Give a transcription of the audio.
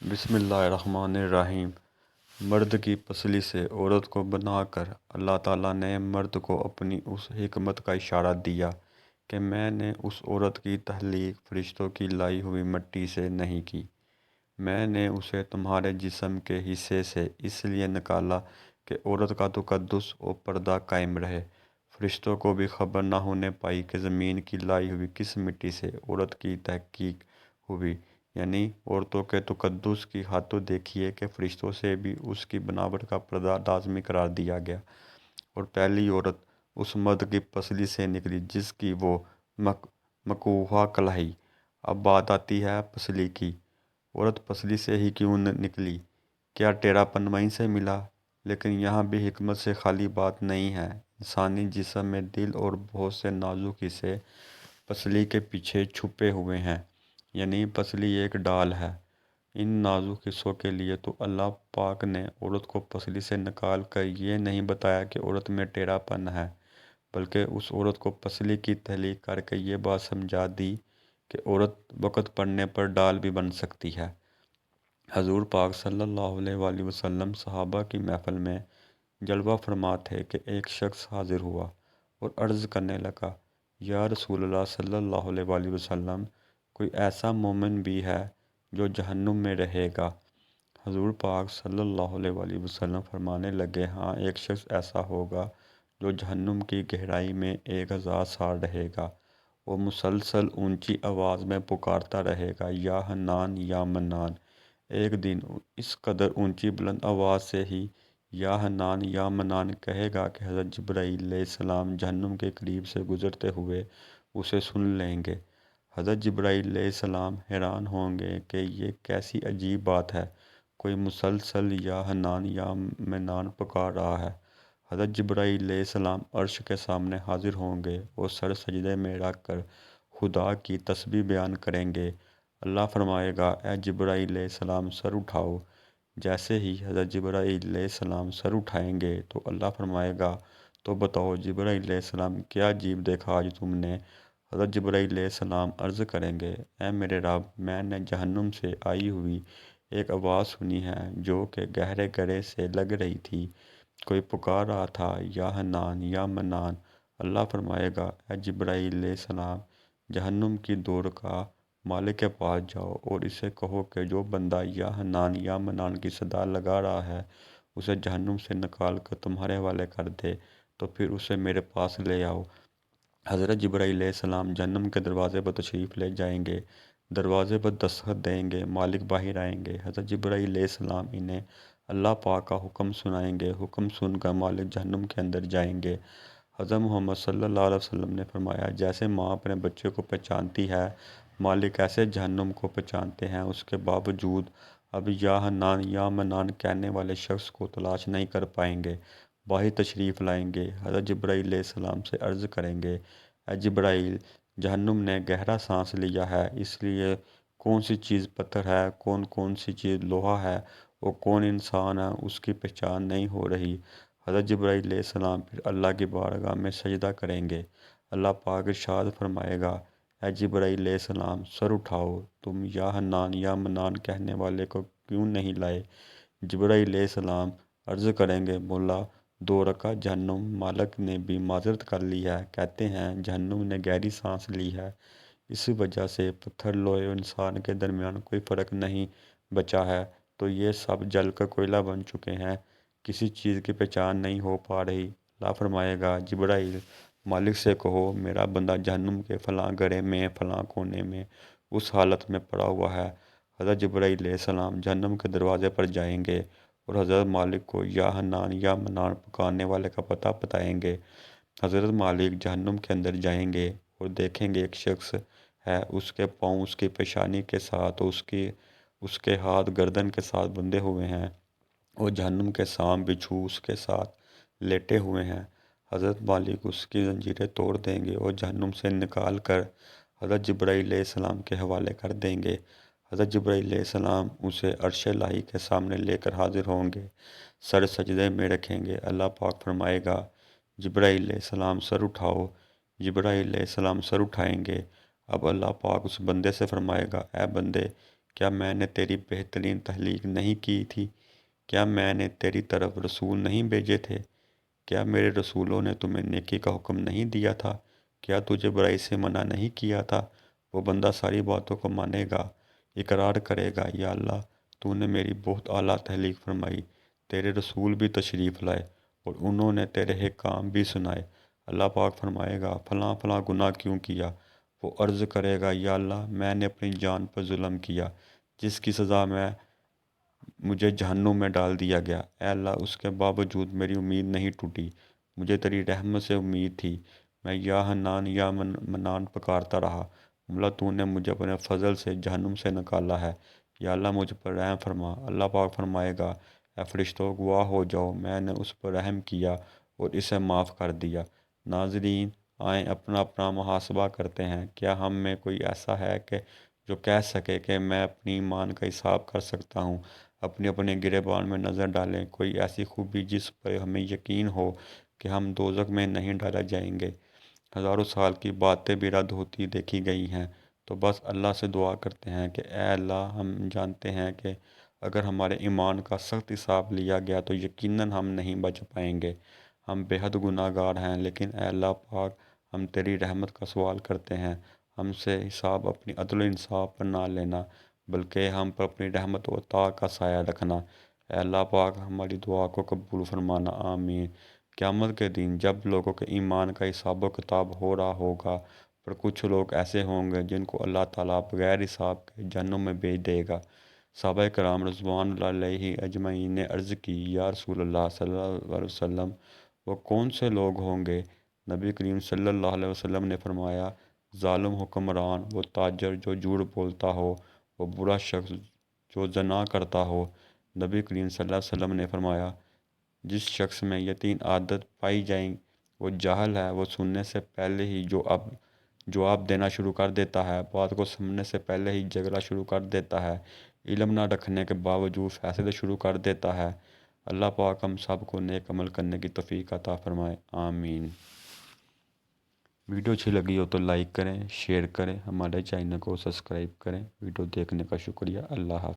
بسم اللہ الرحمن الرحیم۔ مرد کی پسلی سے عورت کو بنا کر اللہ تعالیٰ نے مرد کو اپنی اس حکمت کا اشارہ دیا کہ میں نے اس عورت کی تخلیق فرشتوں کی لائی ہوئی مٹی سے نہیں کی، میں نے اسے تمہارے جسم کے حصے سے اس لیے نکالا کہ عورت کا تقدس و پردہ قائم رہے۔ فرشتوں کو بھی خبر نہ ہونے پائی کہ زمین کی لائی ہوئی کس مٹی سے عورت کی تحقیق ہوئی، یعنی عورتوں کے تقدس کی حد تو دیکھیے کہ فرشتوں سے بھی اس کی بناوٹ کا پردہ لازمی قرار دیا گیا، اور پہلی عورت اس مرد کی پسلی سے نکلی جس کی وہ مکوحہ کہلائی۔ اب بات آتی ہے پسلی کی۔ عورت پسلی سے ہی کیوں نکلی؟ کیا ٹیڑھا پن وہیں سے ملا؟ لیکن یہاں بھی حکمت سے خالی بات نہیں ہے۔ انسانی جسم میں دل اور بہت سے نازک حصے پسلی کے پیچھے چھپے ہوئے ہیں، یعنی پسلی ایک ڈال ہے۔ ان نازک حصوں کے لیے تو اللہ پاک نے عورت کو پسلی سے نکال کر یہ نہیں بتایا کہ عورت میں ٹیڑھا پن ہے، بلکہ اس عورت کو پسلی کی تخلیق کر کے یہ بات سمجھا دی کہ عورت وقت پڑنے پر ڈال بھی بن سکتی ہے۔ حضور پاک صلی اللہ علیہ وآلہ وسلم صحابہ کی محفل میں جلوہ فرما تھے کہ ایک شخص حاضر ہوا اور عرض کرنے لگا، یا رسول اللہ صلی اللہ علیہ وآلہ وسلم، کوئی ایسا مومن بھی ہے جو جہنم میں رہے گا؟ حضور پاک صلی اللہ علیہ وآلہ وسلم فرمانے لگے، ہاں، ایک شخص ایسا ہوگا جو جہنم کی گہرائی میں 1000 سال رہے گا۔ وہ مسلسل اونچی آواز میں پکارتا رہے گا، یا حنان یا منان۔ ایک دن اس قدر اونچی بلند آواز سے ہی یا حنان یا منان کہے گا کہ حضرت جبرائیل علیہ السلام جہنم کے قریب سے گزرتے ہوئے اسے سن لیں گے۔ حضرت جبرائیل علیہ السلام حیران ہوں گے کہ یہ کیسی عجیب بات ہے، کوئی مسلسل یا حنان یا منان پکار رہا ہے۔ حضرت جبرائیل علیہ السلام عرش کے سامنے حاضر ہوں گے اور سر سجدے میں رکھ کر خدا کی تسبیح بیان کریں گے۔ اللہ فرمائے گا، اے جبرائیل علیہ السلام، سر اٹھاؤ۔ جیسے ہی حضرت جبرائیل علیہ السلام سر اٹھائیں گے تو اللہ فرمائے گا، تو بتاؤ جبرائیل علیہ السلام، کیا عجیب دیکھا آج تم نے؟ حضرت جبرائیل علیہ السلام عرض کریں گے، اے میرے رب، میں نے جہنم سے آئی ہوئی ایک آواز سنی ہے جو کہ گہرے گرے سے لگ رہی تھی، کوئی پکار رہا تھا، یا حنان یا منان۔ اللہ فرمائے گا، اے جبرائیل علیہ السلام، جہنم کی دور کا مالک کے پاس جاؤ اور اسے کہو کہ جو بندہ یا حنان یا منان کی صدا لگا رہا ہے اسے جہنم سے نکال کر تمہارے حوالے کر دے، تو پھر اسے میرے پاس لے آؤ۔ حضرت جبرائیل علیہ السلام جہنم کے دروازے پر تشریف لے جائیں گے، دروازے پر دستخط دیں گے، مالک باہر آئیں گے۔ حضرت جبرائیل علیہ السلام انہیں اللہ پاک کا حکم سنائیں گے، حکم سن کر مالک جہنم کے اندر جائیں گے۔ حضرت محمد صلی اللہ علیہ وسلم نے فرمایا، جیسے ماں اپنے بچے کو پہچانتی ہے، مالک ایسے جہنم کو پہچانتے ہیں۔ اس کے باوجود اب یا حنان یا منان کہنے والے شخص کو تلاش نہیں کر پائیں گے، باہر تشریف لائیں گے۔ حضرت جبرائیل علیہ السلام سے عرض کریں گے، اے جبرائیل، جہنم نے گہرا سانس لیا ہے، اس لیے کون سی چیز پتھر ہے، کون سی چیز لوہا ہے اور کون انسان ہے، اس کی پہچان نہیں ہو رہی۔ حضرت جبرائیل علیہ السلام پھر اللہ کی بارگاہ میں سجدہ کریں گے۔ اللہ پاک ارشاد فرمائے گا، اے جبرائیل علیہ السلام، سر اٹھاؤ، تم یا حنان یا منان کہنے والے کو کیوں نہیں لائے؟ جبرائیل علیہ السلام عرض کریں گے، مولا، 2 رکعت جہنم مالک نے بھی معذرت کر لی ہے، کہتے ہیں جہنم نے گہری سانس لی ہے، اس وجہ سے پتھر، لوہے اور انسان کے درمیان کوئی فرق نہیں بچا ہے، تو یہ سب جل کر کوئلہ بن چکے ہیں، کسی چیز کی پہچان نہیں ہو پا رہی۔ اللہ فرمائے گا، جبرائیل، مالک سے کہو میرا بندہ جہنم کے فلاں گڑھے میں فلاں کونے میں اس حالت میں پڑا ہوا ہے۔ حضرت جبرائیل علیہ السلام جہنم کے دروازے پر جائیں گے اور حضرت مالک کو یا حنان یا منان پکارنے والے کا پتہ بتائیں گے۔ حضرت مالک جہنم کے اندر جائیں گے اور دیکھیں گے ایک شخص ہے، اس کے پاؤں اس کی پیشانی کے ساتھ، اس کے ہاتھ گردن کے ساتھ بندھے ہوئے ہیں اور جہنم کے سام بچھو اس کے ساتھ لیٹے ہوئے ہیں۔ حضرت مالک اس کی زنجیریں توڑ دیں گے اور جہنم سے نکال کر حضرت جبرائیل علیہ السلام کے حوالے کر دیں گے۔ حضرت جبرائیل علیہ السلام اسے عرش الہی کے سامنے لے کر حاضر ہوں گے، سر سجدے میں رکھیں گے۔ اللہ پاک فرمائے گا، جبرائیل علیہ السلام، سر اٹھاؤ۔ جبرائیل علیہ السلام سر اٹھائیں گے۔ اب اللہ پاک اس بندے سے فرمائے گا، اے بندے، کیا میں نے تیری بہترین تخلیق نہیں کی تھی؟ کیا میں نے تیری طرف رسول نہیں بھیجے تھے؟ کیا میرے رسولوں نے تمہیں نیکی کا حکم نہیں دیا تھا؟ کیا تجھے برائی سے منع نہیں کیا تھا؟ وہ بندہ ساری باتوں کو مانے گا، اقرار کرے گا، یا اللہ تو نے میری بہت اعلیٰ تخلیق فرمائی، تیرے رسول بھی تشریف لائے اور انہوں نے تیرے حکام بھی سنائے۔ اللہ پاک فرمائے گا فلاں فلاں گناہ کیوں کیا؟ وہ عرض کرے گا یا اللہ میں نے اپنی جان پر ظلم کیا، جس کی سزا مجھے جہنم میں ڈال دیا گیا۔ اے اللہ اس کے باوجود میری امید نہیں ٹوٹی، مجھے تیری رحمت سے امید تھی، میں یا حنان یا منان پکارتا رہا، مولا تو نے مجھے اپنے فضل سے جہنم سے نکالا ہے، یا اللہ مجھ پر رحم فرما۔ اللہ پاک فرمائے گا اے فرشتوں گواہ ہو جاؤ میں نے اس پر رحم کیا اور اسے معاف کر دیا۔ ناظرین آئیں اپنا اپنا محاسبہ کرتے ہیں، کیا ہم میں کوئی ایسا ہے کہ جو کہہ سکے کہ میں اپنی ایمان کا حساب کر سکتا ہوں؟ اپنے اپنے گریبان میں نظر ڈالیں، کوئی ایسی خوبی جس پر ہمیں یقین ہو کہ ہم دوزخ میں نہیں ڈالے جائیں گے؟ ہزاروں سال کی باتیں بھی رد ہوتی دیکھی گئی ہیں، تو بس اللہ سے دعا کرتے ہیں کہ اے اللہ ہم جانتے ہیں کہ اگر ہمارے ایمان کا سخت حساب لیا گیا تو یقیناً ہم نہیں بچ پائیں گے، ہم بے حد گناہ گار ہیں، لیکن اے اللہ پاک ہم تیری رحمت کا سوال کرتے ہیں، ہم سے حساب اپنی عدل و انصاف پر نہ لینا بلکہ ہم پر اپنی رحمت و عطا کا سایہ رکھنا۔ اے اللہ پاک ہماری دعا کو قبول فرمانا، آمین۔ قیامت کے دن جب لوگوں کے ایمان کا حساب و کتاب ہو رہا ہوگا، پر کچھ لوگ ایسے ہوں گے جن کو اللہ تعالیٰ بغیر حساب کے جہنم میں بھیج دے گا۔ صحابہ کرام رضوان اللہ علیہ اجمعین نے عرض کی یا رسول اللہ صلی اللہ علیہ وسلم وہ کون سے لوگ ہوں گے؟ نبی کریم صلی اللہ علیہ وسلم نے فرمایا ظالم حکمران، وہ تاجر جو جھوٹ بولتا ہو، وہ برا شخص جو زنا کرتا ہو۔ نبی کریم صلی اللہ علیہ وسلم نے فرمایا جس شخص میں یہ تین عادت پائی جائیں وہ جاہل ہے، وہ سننے سے پہلے ہی جواب دینا شروع کر دیتا ہے، بات کو سمجھنے سے پہلے ہی جھگڑا شروع کر دیتا ہے، علم نہ رکھنے کے باوجود فیصلے شروع کر دیتا ہے۔ اللہ پاک ہم سب کو نیک عمل کرنے کی توفیق عطا فرمائے، آمین۔ ویڈیو اچھی لگی ہو تو لائک کریں، شیئر کریں، ہمارے چینل کو سبسکرائب کریں۔ ویڈیو دیکھنے کا شکریہ، اللہ حافظ۔